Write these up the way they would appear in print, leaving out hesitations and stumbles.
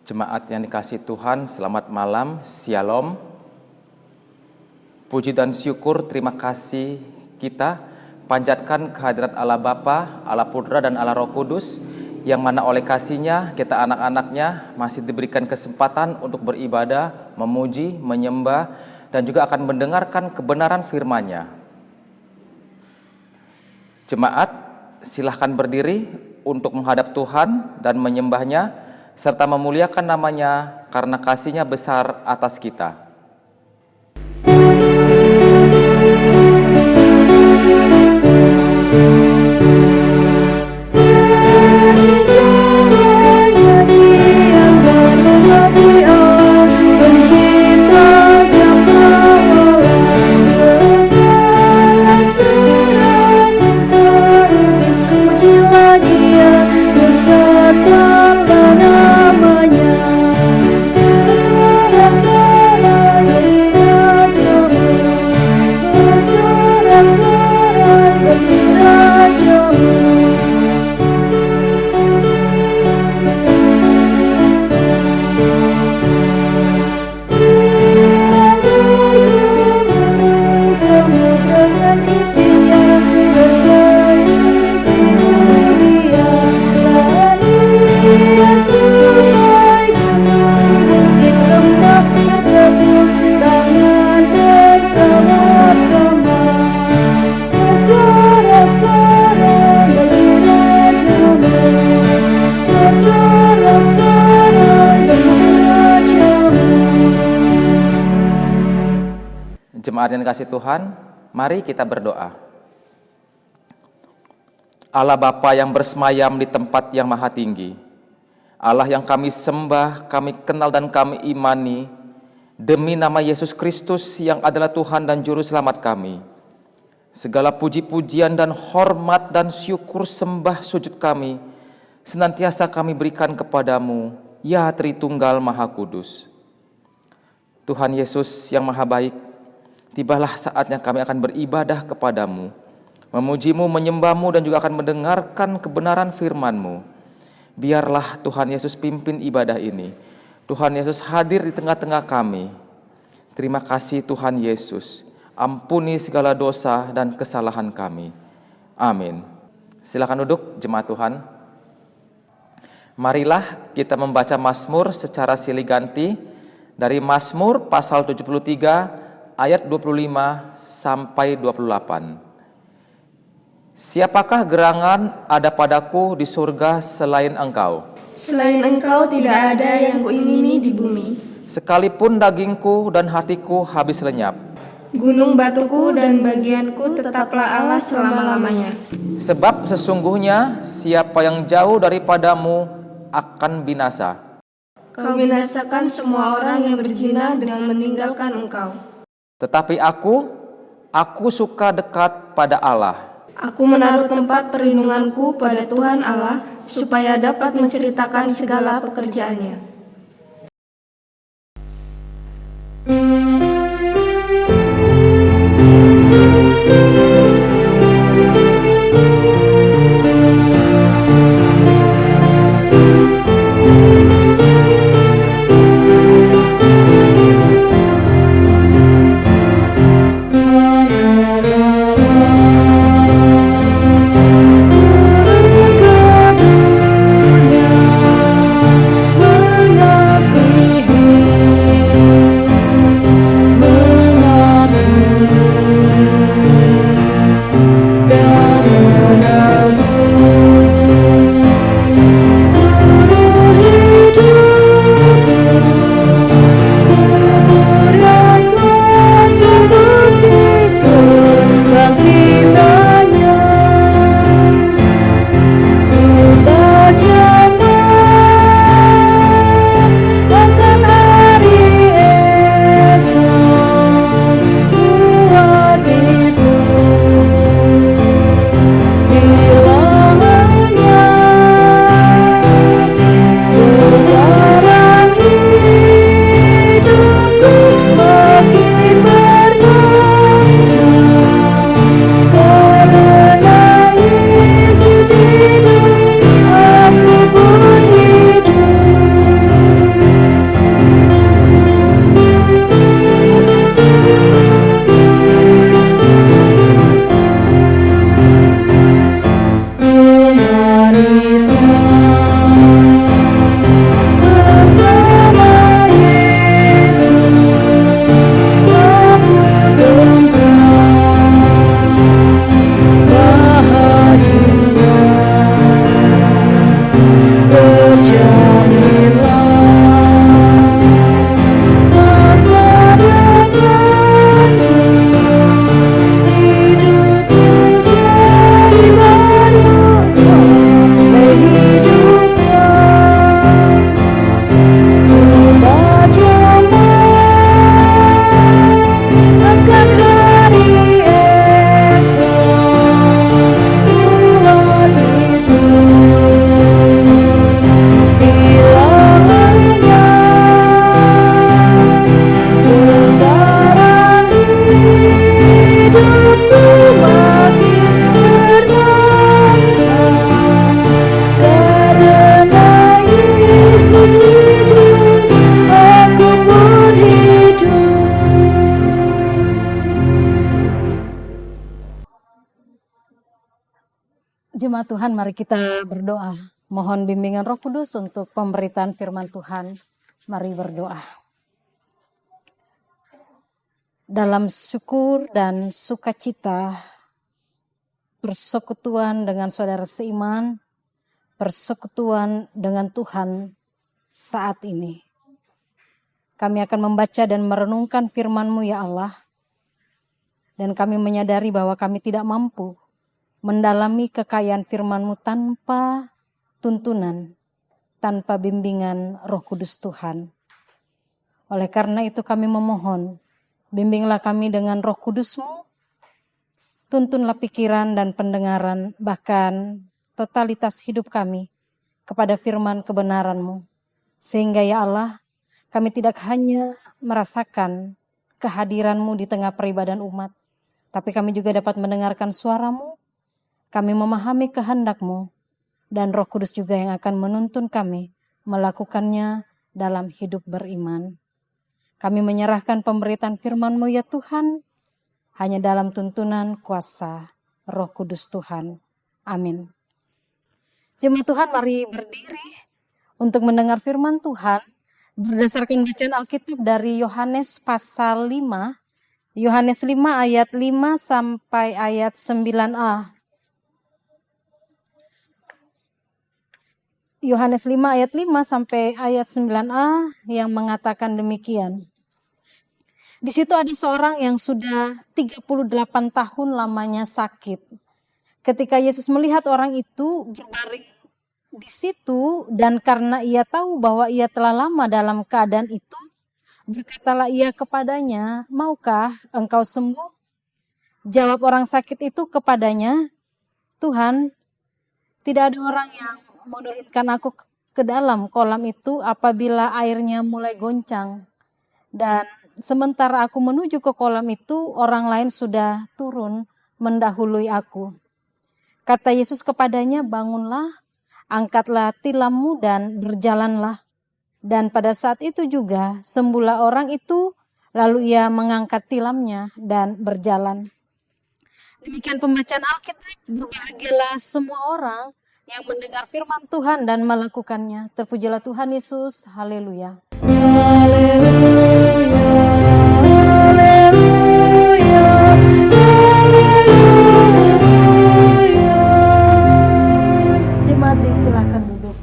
Jemaat yang dikasihi Tuhan, selamat malam, Shalom. Puji dan syukur, terima kasih kita panjatkan kehadirat Allah Bapa, Allah Putra dan Allah Roh Kudus, yang mana oleh kasih-Nya kita anak-anaknya masih diberikan kesempatan untuk beribadah, memuji, menyembah, dan juga akan mendengarkan kebenaran firman-Nya. Jemaat, silahkan berdiri untuk menghadap Tuhan dan menyembah-Nya, serta memuliakan nama-Nya karena kasih-Nya besar atas kita. Jemaat yang dikasihi Tuhan, mari kita berdoa. Allah Bapa yang bersemayam di tempat yang maha tinggi, Allah yang kami sembah, kami kenal dan kami imani, demi nama Yesus Kristus yang adalah Tuhan dan Juru Selamat kami, segala puji-pujian dan hormat dan syukur sembah sujud kami senantiasa kami berikan kepadamu, ya Tritunggal Maha Kudus. Tuhan Yesus yang maha baik, tibalah saatnya kami akan beribadah kepadamu, memujimu, menyembahmu, dan juga akan mendengarkan kebenaran firman-Mu. Biarlah Tuhan Yesus pimpin ibadah ini. Tuhan Yesus hadir di tengah-tengah kami. Terima kasih Tuhan Yesus. Ampuni segala dosa dan kesalahan kami. Amin. Silakan duduk jemaat Tuhan. Marilah kita membaca Mazmur secara silih ganti dari Mazmur pasal 73 ayat 25 sampai 28. Siapakah gerangan ada padaku di surga selain Engkau? Selain Engkau tidak ada yang kuingini di bumi. Sekalipun dagingku dan hatiku habis lenyap, gunung batuku dan bagianku tetaplah Allah selama-lamanya. Sebab sesungguhnya siapa yang jauh daripadamu akan binasa. Kau binasakan semua orang yang berzina dengan meninggalkan Engkau. Tetapi aku suka dekat pada Allah. Aku menaruh tempat perlindunganku pada Tuhan Allah, supaya dapat menceritakan segala pekerjaannya. Turun ke dunia Jemaat Tuhan, mari kita berdoa. Mohon bimbingan Roh Kudus untuk pemberitaan firman Tuhan. Mari berdoa. Dalam syukur dan sukacita, persekutuan dengan saudara seiman, persekutuan dengan Tuhan saat ini. Kami akan membaca dan merenungkan firman-Mu ya Allah. Dan kami menyadari bahwa kami tidak mampu mendalami kekayaan firman-Mu tanpa tuntunan, tanpa bimbingan Roh Kudus Tuhan. Oleh karena itu kami memohon, bimbinglah kami dengan Roh Kudus-Mu, tuntunlah pikiran dan pendengaran, bahkan totalitas hidup kami kepada firman kebenaran-Mu. Sehingga ya Allah, kami tidak hanya merasakan kehadiran-Mu di tengah peribadahan umat, tapi kami juga dapat mendengarkan suara-Mu. Kami memahami kehendak-Mu, dan Roh Kudus juga yang akan menuntun kami melakukannya dalam hidup beriman. Kami menyerahkan pemberitaan firman-Mu ya Tuhan, hanya dalam tuntunan kuasa Roh Kudus Tuhan. Amin. Jemaat Tuhan, mari berdiri untuk mendengar firman Tuhan berdasarkan bacaan Alkitab dari Yohanes pasal 5. Yohanes 5 ayat 5 sampai ayat 9a. Yohanes 5 ayat 5 sampai ayat 9a yang mengatakan demikian. Di situ ada seorang yang sudah 38 tahun lamanya sakit. Ketika Yesus melihat orang itu berbaring di situ dan karena ia tahu bahwa ia telah lama dalam keadaan itu, berkatalah ia kepadanya, "Maukah engkau sembuh?" Jawab orang sakit itu kepadanya, "Tuhan, tidak ada orang yang menurunkan aku ke dalam kolam itu apabila airnya mulai goncang. Dan sementara aku menuju ke kolam itu, orang lain sudah turun mendahului aku." Kata Yesus kepadanya, "Bangunlah, angkatlah tilammu dan berjalanlah." Dan pada saat itu juga sembuhlah orang itu, lalu ia mengangkat tilamnya dan berjalan. Demikian pembacaan Alkitab. Berbahagialah semua orang yang mendengar firman Tuhan dan melakukannya. Terpujilah Tuhan Yesus. Haleluya. Jemaat disilakan duduk.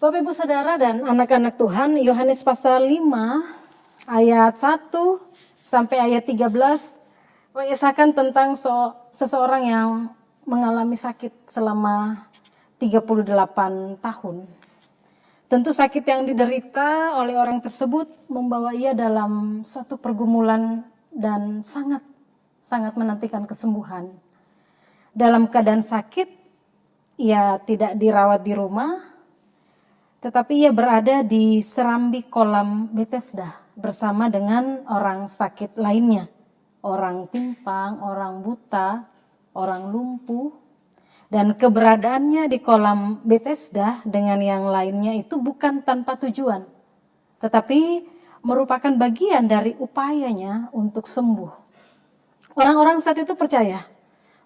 Bapak Ibu Saudara dan anak-anak Tuhan, Yohanes pasal 5 ayat 1 sampai ayat 13 mengisahkan tentang seseorang yang mengalami sakit selama 38 tahun. Tentu sakit yang diderita oleh orang tersebut membawa ia dalam suatu pergumulan dan sangat menantikan kesembuhan. Dalam keadaan sakit, ia tidak dirawat di rumah, tetapi ia berada di serambi kolam Bethesda bersama dengan orang sakit lainnya. Orang timpang, orang buta, orang lumpuh, dan keberadaannya di kolam Bethesda dengan yang lainnya itu bukan tanpa tujuan, tetapi merupakan bagian dari upayanya untuk sembuh. Orang-orang saat itu percaya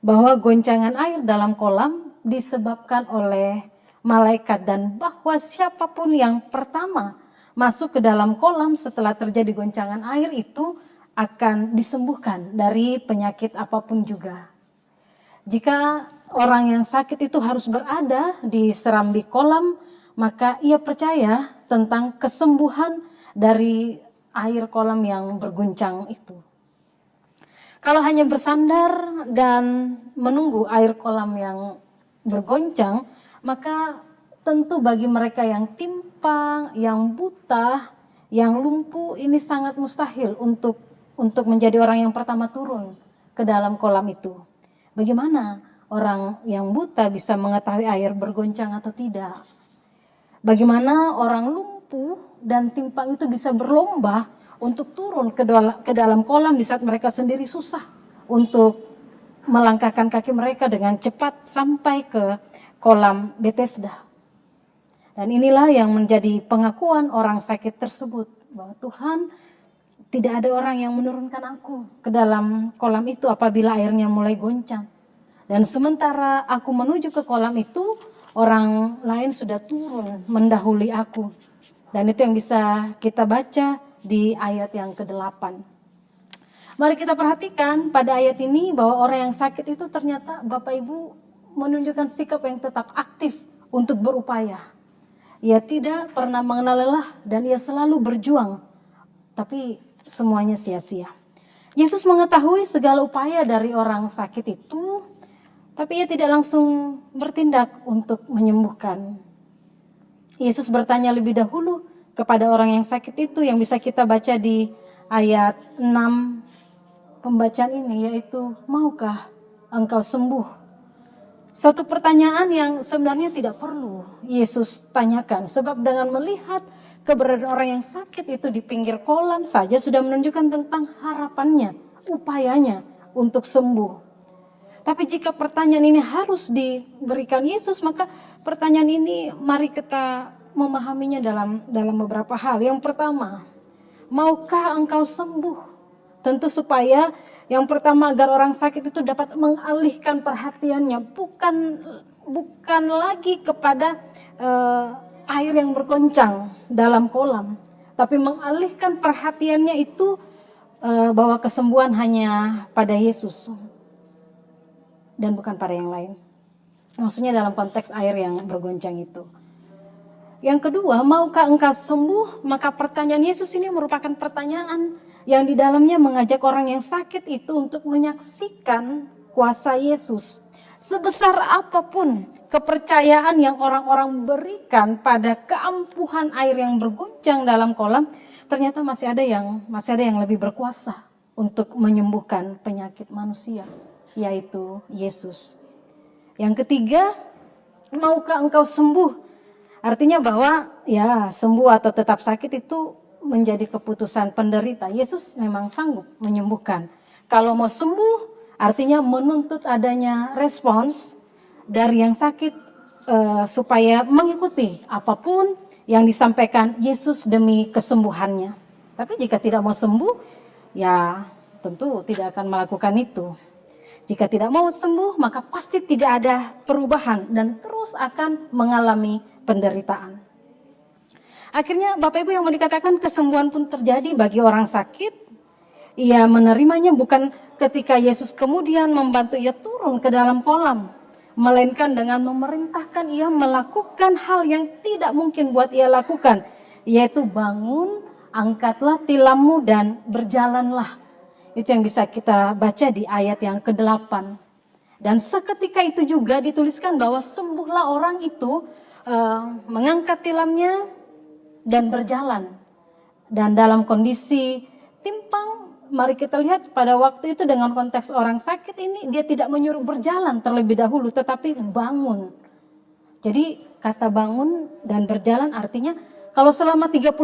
bahwa goncangan air dalam kolam disebabkan oleh malaikat dan bahwa siapapun yang pertama masuk ke dalam kolam setelah terjadi goncangan air itu akan disembuhkan dari penyakit apapun juga. Jika orang yang sakit itu harus berada di serambi kolam, maka ia percaya tentang kesembuhan dari air kolam yang berguncang itu. Kalau hanya bersandar dan menunggu air kolam yang bergoncang, maka tentu bagi mereka yang timpang, yang buta, yang lumpuh, ini sangat mustahil untuk menjadi orang yang pertama turun ke dalam kolam itu. Bagaimana orang yang buta bisa mengetahui air bergoncang atau tidak? Bagaimana orang lumpuh dan timpang itu bisa berlomba untuk turun ke dalam kolam di saat mereka sendiri susah untuk melangkahkan kaki mereka dengan cepat sampai ke kolam Bethesda. Dan inilah yang menjadi pengakuan orang sakit tersebut, bahwa Tuhan, tidak ada orang yang menurunkan aku ke dalam kolam itu apabila airnya mulai goncang. Dan sementara aku menuju ke kolam itu, orang lain sudah turun mendahului aku. Dan itu yang bisa kita baca di ayat yang ke-8. Mari kita perhatikan pada ayat ini bahwa orang yang sakit itu ternyata Bapak Ibu menunjukkan sikap yang tetap aktif untuk berupaya. Ia tidak pernah mengenal lelah dan ia selalu berjuang. Tapi semuanya sia-sia. Yesus mengetahui segala upaya dari orang sakit itu, tapi ia tidak langsung bertindak untuk menyembuhkan. Yesus bertanya lebih dahulu kepada orang yang sakit itu yang bisa kita baca di ayat 6 pembacaan ini, yaitu maukah engkau sembuh? Suatu pertanyaan yang sebenarnya tidak perlu Yesus tanyakan, sebab dengan melihat keberadaan orang yang sakit itu di pinggir kolam saja sudah menunjukkan tentang harapannya, upayanya untuk sembuh. Tapi jika pertanyaan ini harus diberikan Yesus, maka pertanyaan ini mari kita memahaminya dalam beberapa hal. Yang pertama, maukah engkau sembuh? Tentu supaya yang pertama agar orang sakit itu dapat mengalihkan perhatiannya, bukan lagi kepada air yang bergoncang dalam kolam, tapi mengalihkan perhatiannya itu bahwa kesembuhan hanya pada Yesus dan bukan pada yang lain. Maksudnya dalam konteks air yang bergoncang itu. Yang kedua, maukah engkau sembuh? Maka pertanyaan Yesus ini merupakan pertanyaan yang di dalamnya mengajak orang yang sakit itu untuk menyaksikan kuasa Yesus. Sebesar apapun kepercayaan yang orang-orang berikan pada keampuhan air yang berguncang dalam kolam, ternyata masih ada yang lebih berkuasa untuk menyembuhkan penyakit manusia, yaitu Yesus. Yang ketiga, maukah engkau sembuh? Artinya bahwa ya sembuh atau tetap sakit itu menjadi keputusan penderita. Yesus memang sanggup menyembuhkan. Kalau mau sembuh artinya menuntut adanya respons dari yang sakit supaya mengikuti apapun yang disampaikan Yesus demi kesembuhannya. Tapi jika tidak mau sembuh, ya tentu tidak akan melakukan itu. Jika tidak mau sembuh, maka pasti tidak ada perubahan dan terus akan mengalami penderitaan. Akhirnya Bapak Ibu yang mau dikatakan kesembuhan pun terjadi bagi orang sakit. Ia menerimanya bukan ketika Yesus kemudian membantu ia turun ke dalam kolam, melainkan dengan memerintahkan ia melakukan hal yang tidak mungkin buat ia lakukan, yaitu bangun, angkatlah tilammu dan berjalanlah. Itu yang bisa kita baca di ayat yang ke-8. Dan seketika itu juga dituliskan bahwa sembuhlah orang itu mengangkat tilamnya dan berjalan. Dan dalam kondisi timpang, mari kita lihat pada waktu itu dengan konteks orang sakit ini, dia tidak menyuruh berjalan terlebih dahulu, tetapi bangun. Jadi kata bangun dan berjalan artinya kalau selama 38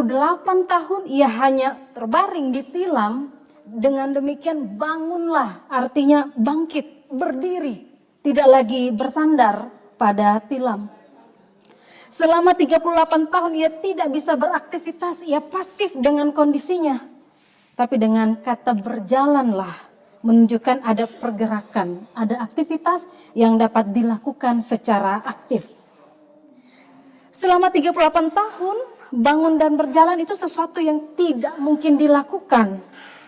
tahun ia hanya terbaring di tilam, dengan demikian bangunlah artinya bangkit, berdiri, tidak lagi bersandar pada tilam. Selama 38 tahun ia tidak bisa beraktivitas, ia pasif dengan kondisinya. Tapi dengan kata berjalanlah menunjukkan ada pergerakan, ada aktivitas yang dapat dilakukan secara aktif. Selama 38 tahun bangun dan berjalan itu sesuatu yang tidak mungkin dilakukan.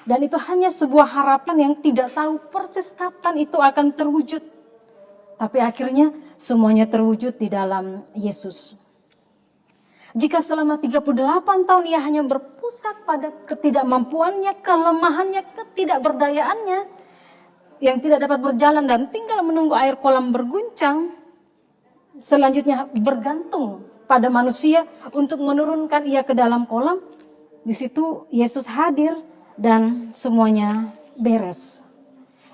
Dan itu hanya sebuah harapan yang tidak tahu persis kapan itu akan terwujud. Tapi akhirnya semuanya terwujud di dalam Yesus. Jika selama 38 tahun ia hanya berpusat pada ketidakmampuannya, kelemahannya, ketidakberdayaannya, yang tidak dapat berjalan dan tinggal menunggu air kolam berguncang, selanjutnya bergantung pada manusia untuk menurunkan ia ke dalam kolam, di situ Yesus hadir dan semuanya beres.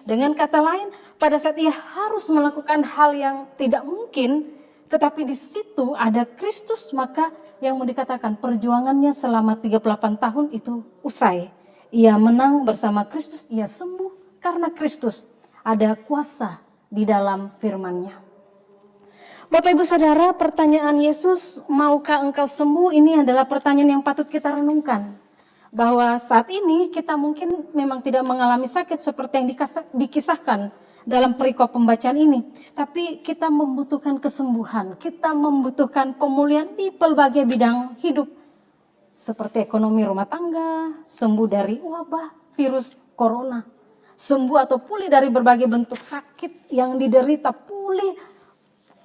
Dengan kata lain, pada saat ia harus melakukan hal yang tidak mungkin, tetapi di situ ada Kristus, maka yang mau dikatakan perjuangannya selama 38 tahun itu usai. Ia menang bersama Kristus, ia sembuh karena Kristus. Ada kuasa di dalam firman-Nya. Bapak Ibu Saudara, pertanyaan Yesus, maukah engkau sembuh? Ini adalah pertanyaan yang patut kita renungkan. bahwa saat ini kita mungkin memang tidak mengalami sakit seperti yang dikisahkan dalam perikop pembacaan ini. Tapi kita membutuhkan kesembuhan, kita membutuhkan pemulihan di berbagai bidang hidup. Seperti ekonomi rumah tangga, sembuh dari wabah virus corona, sembuh atau pulih dari berbagai bentuk sakit yang diderita, pulih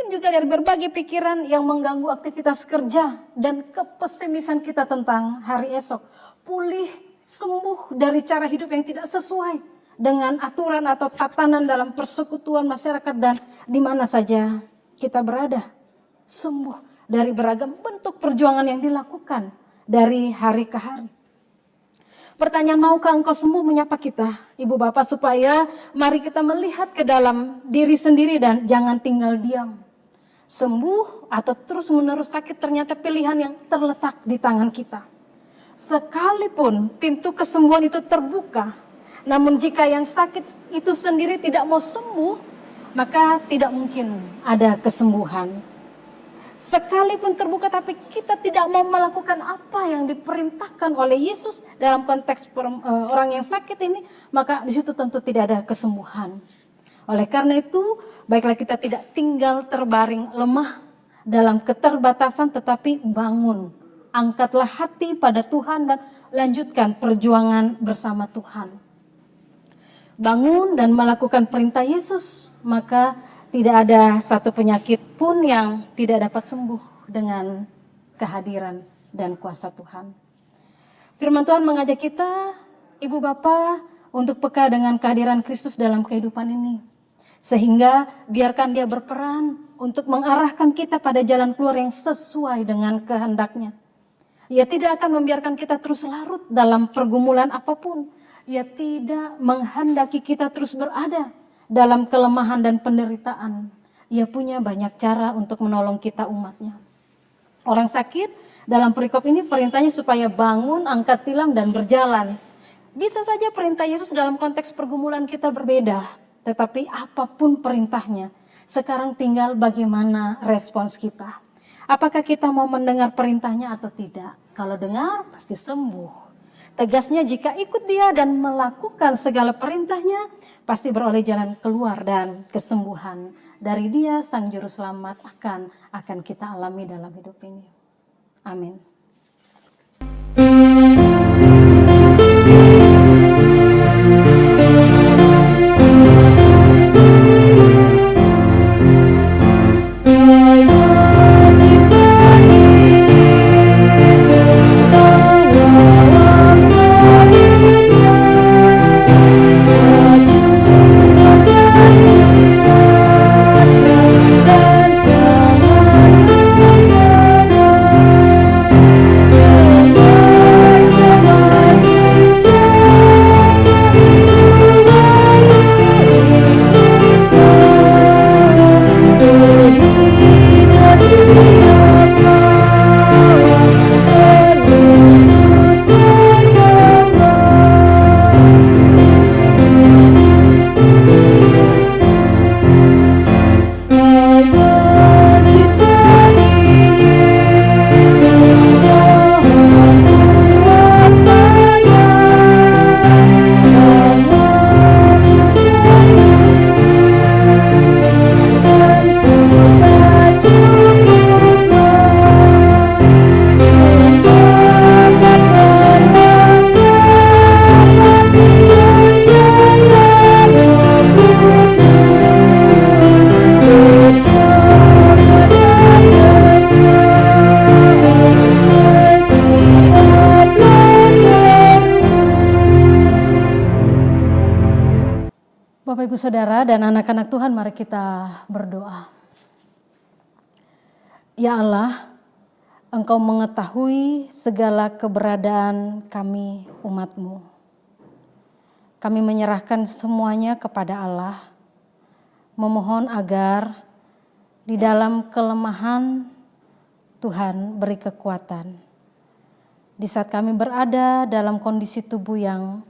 juga dari berbagai pikiran yang mengganggu aktivitas kerja dan kepesimisan kita tentang hari esok. Pulih, sembuh dari cara hidup yang tidak sesuai dengan aturan atau tatanan dalam persekutuan masyarakat dan di mana saja kita berada. Sembuh dari beragam bentuk perjuangan yang dilakukan dari hari ke hari. Pertanyaan, maukah engkau sembuh, menyapa kita, Ibu Bapak, supaya mari kita melihat ke dalam diri sendiri dan jangan tinggal diam. Sembuh atau terus menerus sakit ternyata pilihan yang terletak di tangan kita. Sekalipun pintu kesembuhan itu terbuka, namun jika yang sakit itu sendiri tidak mau sembuh, maka tidak mungkin ada kesembuhan. Sekalipun terbuka tapi kita tidak mau melakukan apa yang diperintahkan oleh Yesus dalam konteks orang yang sakit ini, maka di situ tentu tidak ada kesembuhan. Oleh karena itu, baiklah kita tidak tinggal terbaring lemah dalam keterbatasan, tetapi bangun. Angkatlah hati pada Tuhan dan lanjutkan perjuangan bersama Tuhan. Bangun dan melakukan perintah Yesus, maka tidak ada satu penyakit pun yang tidak dapat sembuh dengan kehadiran dan kuasa Tuhan. Firman Tuhan mengajak kita, Ibu Bapa, untuk peka dengan kehadiran Kristus dalam kehidupan ini. Sehingga biarkan dia berperan untuk mengarahkan kita pada jalan keluar yang sesuai dengan kehendaknya. Ia tidak akan membiarkan kita terus larut dalam pergumulan apapun. Ia tidak menghendaki kita terus berada dalam kelemahan dan penderitaan. Ia punya banyak cara untuk menolong kita umatnya. Orang sakit dalam perikop ini perintahnya supaya bangun, angkat tilam dan berjalan. Bisa saja perintah Yesus dalam konteks pergumulan kita berbeda. Tetapi apapun perintahnya, sekarang tinggal bagaimana respons kita. Apakah kita mau mendengar perintahnya atau tidak? Kalau dengar pasti sembuh. Tegasnya jika ikut dia dan melakukan segala perintahnya, pasti beroleh jalan keluar dan kesembuhan. Dari dia Sang Juru Selamat akan kita alami dalam hidup ini. Amin. Bapak Ibu Saudara dan anak-anak Tuhan, mari kita berdoa. Ya Allah, Engkau mengetahui segala keberadaan kami umat-Mu. Kami menyerahkan semuanya kepada Allah, memohon agar di dalam kelemahan Tuhan beri kekuatan. Di saat kami berada dalam kondisi tubuh yang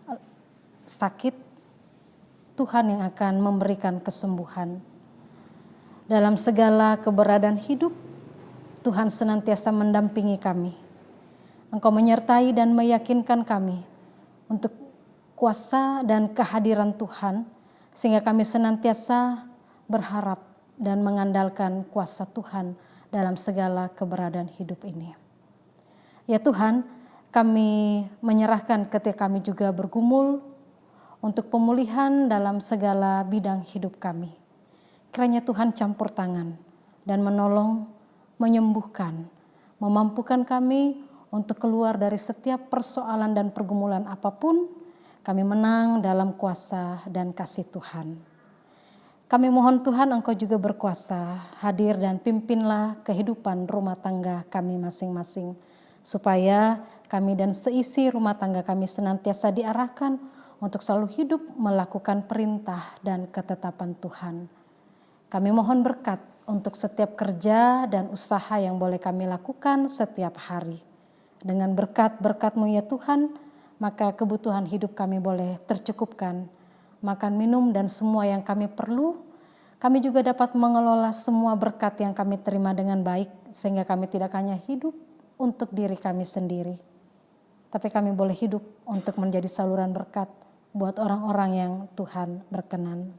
sakit, Tuhan yang akan memberikan kesembuhan. Dalam segala keberadaan hidup, Tuhan senantiasa mendampingi kami. Engkau menyertai dan meyakinkan kami untuk kuasa dan kehadiran Tuhan, sehingga kami senantiasa berharap dan mengandalkan kuasa Tuhan dalam segala keberadaan hidup ini. Ya Tuhan, kami menyerahkan ketika kami juga bergumul untuk pemulihan dalam segala bidang hidup kami. Kiranya Tuhan campur tangan dan menolong, menyembuhkan, memampukan kami untuk keluar dari setiap persoalan dan pergumulan apapun. Kami menang dalam kuasa dan kasih Tuhan. Kami mohon Tuhan, Engkau juga berkuasa, hadir dan pimpinlah kehidupan rumah tangga kami masing-masing, supaya kami dan seisi rumah tangga kami senantiasa diarahkan untuk selalu hidup melakukan perintah dan ketetapan Tuhan. Kami mohon berkat untuk setiap kerja dan usaha yang boleh kami lakukan setiap hari. Dengan berkat-berkat-Mu ya Tuhan, maka kebutuhan hidup kami boleh tercukupkan. Makan, minum, dan semua yang kami perlu. Kami juga dapat mengelola semua berkat yang kami terima dengan baik, sehingga kami tidak hanya hidup untuk diri kami sendiri, tapi kami boleh hidup untuk menjadi saluran berkat buat orang-orang yang Tuhan berkenan.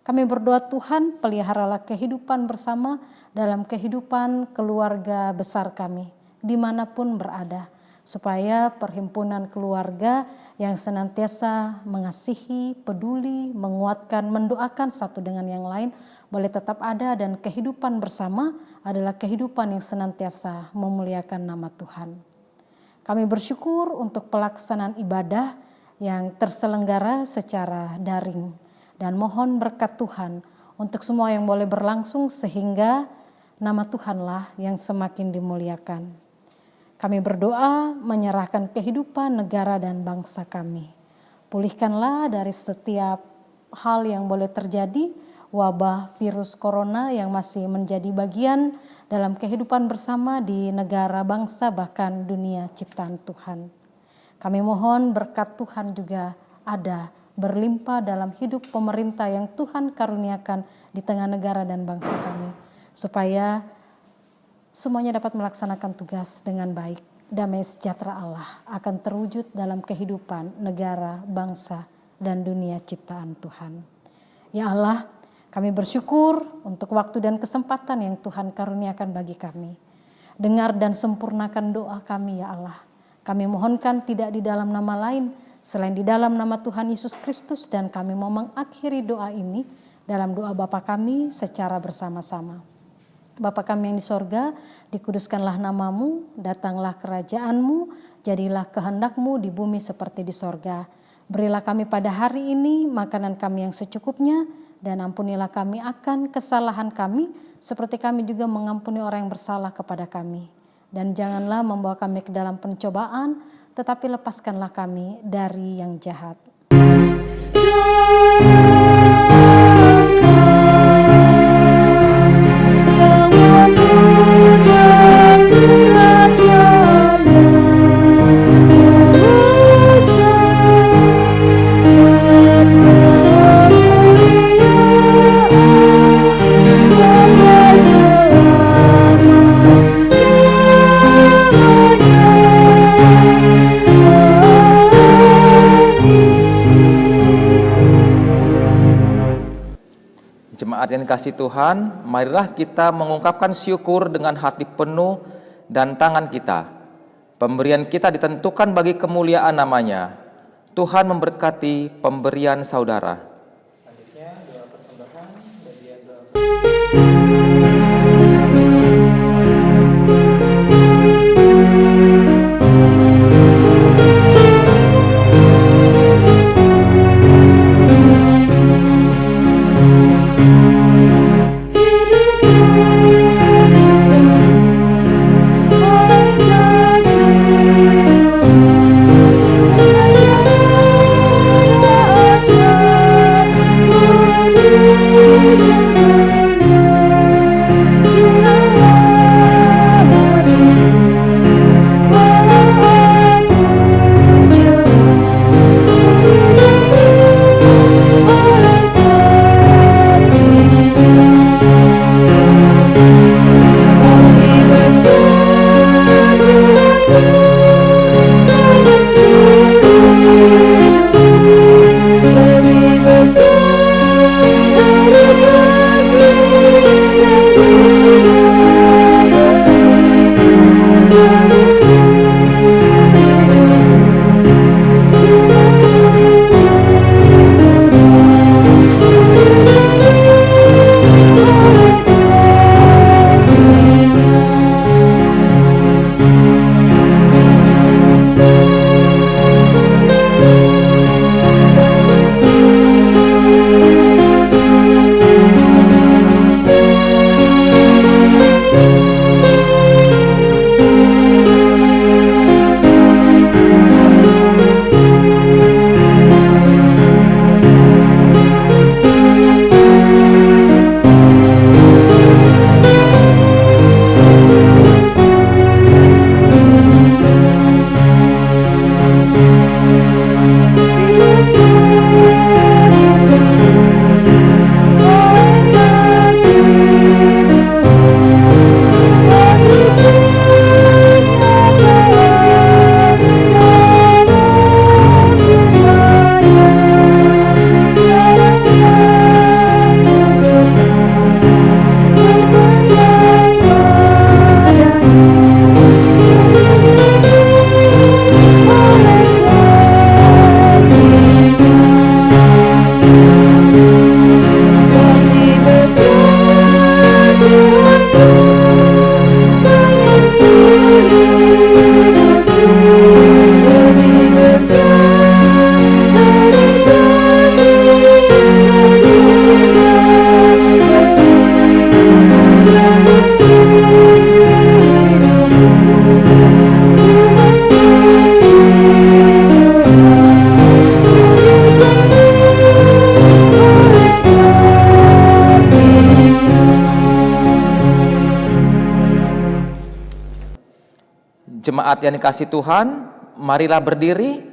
Kami berdoa Tuhan, peliharalah kehidupan bersama dalam kehidupan keluarga besar kami, dimanapun berada, supaya perhimpunan keluarga yang senantiasa mengasihi, peduli, menguatkan, mendoakan satu dengan yang lain boleh tetap ada, dan kehidupan bersama adalah kehidupan yang senantiasa memuliakan nama Tuhan. Kami bersyukur untuk pelaksanaan ibadah yang terselenggara secara daring, dan mohon berkat Tuhan untuk semua yang boleh berlangsung sehingga nama Tuhanlah yang semakin dimuliakan. Kami berdoa menyerahkan kehidupan negara dan bangsa kami. Pulihkanlah dari setiap hal yang boleh terjadi, wabah virus corona yang masih menjadi bagian dalam kehidupan bersama di negara, bangsa, bahkan dunia ciptaan Tuhan. Kami mohon berkat Tuhan juga ada berlimpah dalam hidup pemerintah yang Tuhan karuniakan di tengah negara dan bangsa kami, supaya semuanya dapat melaksanakan tugas dengan baik. Damai sejahtera Allah akan terwujud dalam kehidupan negara, bangsa, dan dunia ciptaan Tuhan. Ya Allah, kami bersyukur untuk waktu dan kesempatan yang Tuhan karuniakan bagi kami. Dengar dan sempurnakan doa kami ya Allah. Kami mohonkan tidak di dalam nama lain selain di dalam nama Tuhan Yesus Kristus, dan kami mau mengakhiri doa ini dalam doa Bapa kami secara bersama-sama. Bapa kami yang di sorga, dikuduskanlah namamu, datanglah kerajaan-Mu, jadilah kehendak-Mu di bumi seperti di sorga. Berilah kami pada hari ini makanan kami yang secukupnya, dan ampunilah kami akan kesalahan kami, seperti kami juga mengampuni orang yang bersalah kepada kami. Dan janganlah membawa kami ke dalam pencobaan, tetapi lepaskanlah kami dari yang jahat. Jemaat yang dikasihi Tuhan, marilah kita mengungkapkan syukur dengan hati penuh dan tangan kita. Pemberian kita ditentukan bagi kemuliaan namanya. Tuhan memberkati pemberian saudara. Selanjutnya doa persembahan bagian doa. Jemaat yang dikasihi Tuhan, marilah berdiri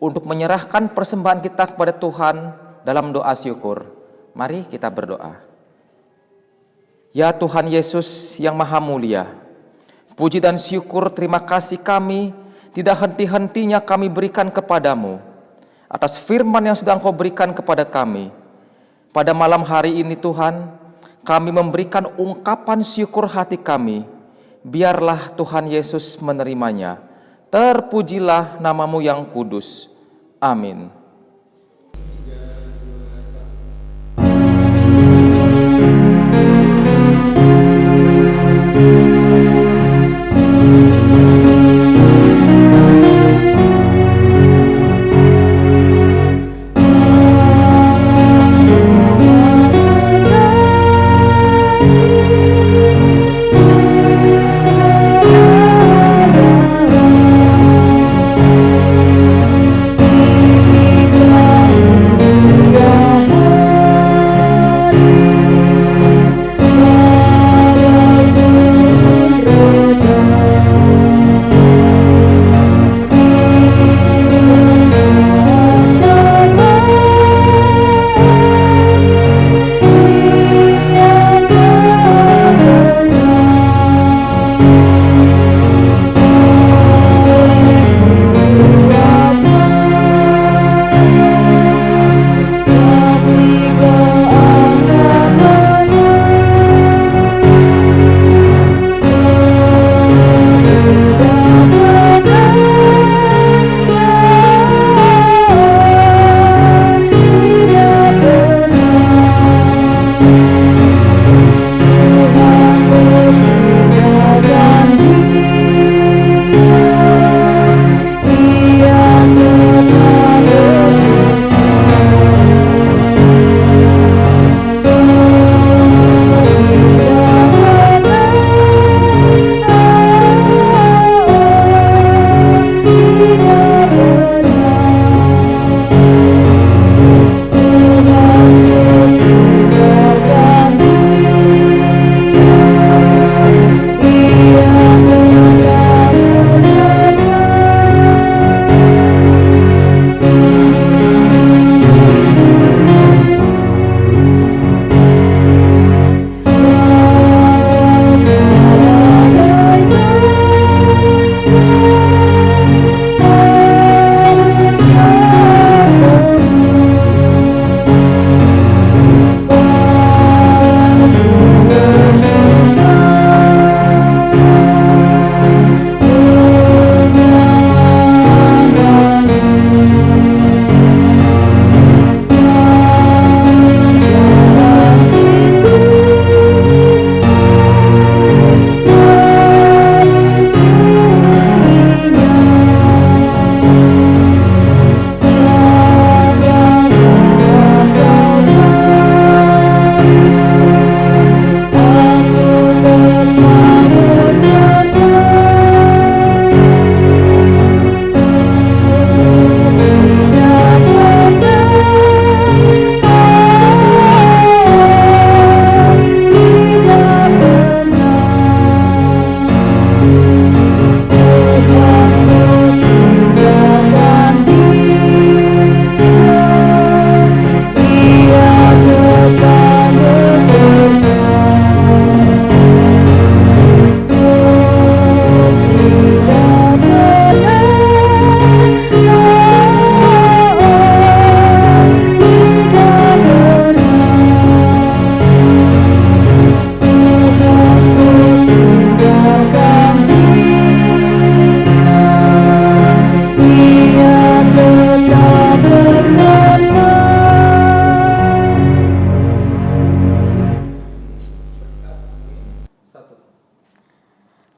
untuk menyerahkan persembahan kita kepada Tuhan dalam doa syukur. Mari kita berdoa. Ya Tuhan Yesus yang Maha Mulia, puji dan syukur terima kasih kami tidak henti-hentinya kami berikan kepadamu atas firman yang sudah Engkau berikan kepada kami. Pada malam hari ini Tuhan, kami memberikan ungkapan syukur hati kami. Biarlah Tuhan Yesus menerimanya. Terpujilah nama-Mu yang kudus. Amin.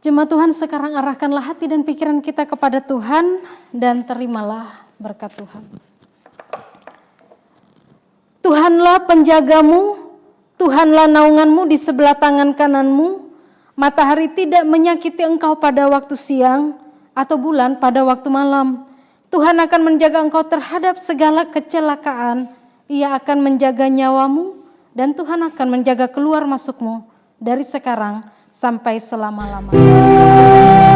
Jemaat Tuhan, sekarang arahkanlah hati dan pikiran kita kepada Tuhan dan terimalah berkat Tuhan. Tuhanlah penjagamu, Tuhanlah naunganmu di sebelah tangan kananmu. Matahari tidak menyakiti engkau pada waktu siang atau bulan pada waktu malam. Tuhan akan menjaga engkau terhadap segala kecelakaan. Ia akan menjaga nyawamu dan Tuhan akan menjaga keluar masukmu dari sekarang sampai selama-lamanya.